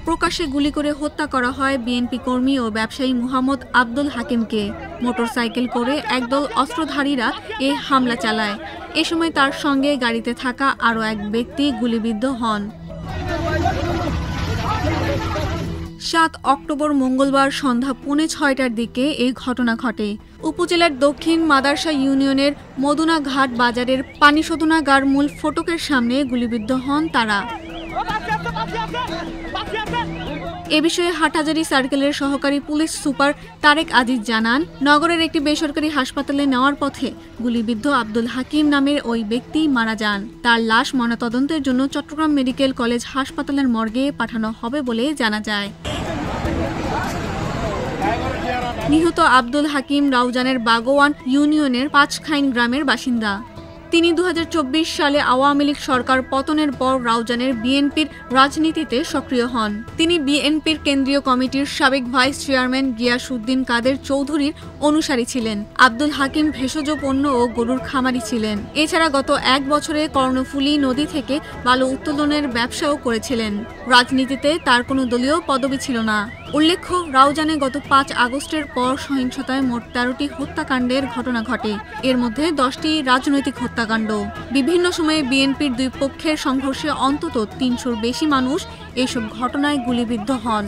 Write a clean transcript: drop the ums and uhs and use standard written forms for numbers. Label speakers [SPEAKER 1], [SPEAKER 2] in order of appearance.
[SPEAKER 1] প্রকাশ্যে গুলি করে হত্যা করা হয় বিএনপি কর্মী ও ব্যবসায়ী মোহাম্মদ আব্দুল হাকিমকে। মোটরসাইকেল করে একদল অস্ত্রধারীরা এ হামলা চালায়। এ সময় তার সঙ্গে গাড়িতে থাকা আরও এক ব্যক্তি গুলিবিদ্ধ হন। ৭ অক্টোবর মঙ্গলবার সন্ধ্যা ৫:৩০টার দিকে এই ঘটনা ঘটে। উপজেলার দক্ষিণ মাদার্শা ইউনিয়নের মদুনা ঘাট বাজারের পানি শোধনাগার মূল ফটকের সামনে গুলিবিদ্ধ হন তারা। এ বিষয়ে হাটহাজারী সার্কেলের সহকারী পুলিশ সুপার তারেক আজিজ জানান, নগরের একটি বেসরকারি হাসপাতালে নেওয়ার পথে গুলিবিদ্ধ আব্দুল হাকিম নামের ওই ব্যক্তি মারা যান। তার লাশ ময়নাতদন্তের জন্য চট্টগ্রাম মেডিকেল কলেজ হাসপাতালের মর্গে পাঠানো হবে বলে জানা যায়। নিহত আব্দুল হাকিম রাউজানের বাগোয়ান ইউনিয়নের পাঁচখাইন গ্রামের বাসিন্দা। তিনি ২০২৪ সালে আওয়ামী লীগ সরকার পতনের পর রাউজানের বিএনপির রাজনীতিতে সক্রিয় হন। তিনি বিএনপির কেন্দ্রীয় কমিটির সাবেক ভাইস চেয়ারম্যান গিয়াসউদ্দিন কাদের চৌধুরীর অনুসারী ছিলেন। আব্দুল হাকিম ভেষজ পণ্য ও গরুর খামারি ছিলেন। এছাড়া গত ১ বছরে কর্ণফুলী নদী থেকে বালু উত্তোলনের ব্যবসাও করেছিলেন। রাজনীতিতে তার কোনো দলীয় পদবি ছিল না। উল্লেখ্য, রাউজানে গত ৫ আগস্টের পর সহিংসতায় মোট ১৩টি হত্যাকাণ্ডের ঘটনা ঘটে। এর মধ্যে ১০টি রাজনৈতিক হত্যাকাণ্ড। বিভিন্ন সময়ে বিএনপির দুই পক্ষের সংঘর্ষে অন্তত ৩০০-র বেশি মানুষ এসব ঘটনায় গুলিবিদ্ধ হন।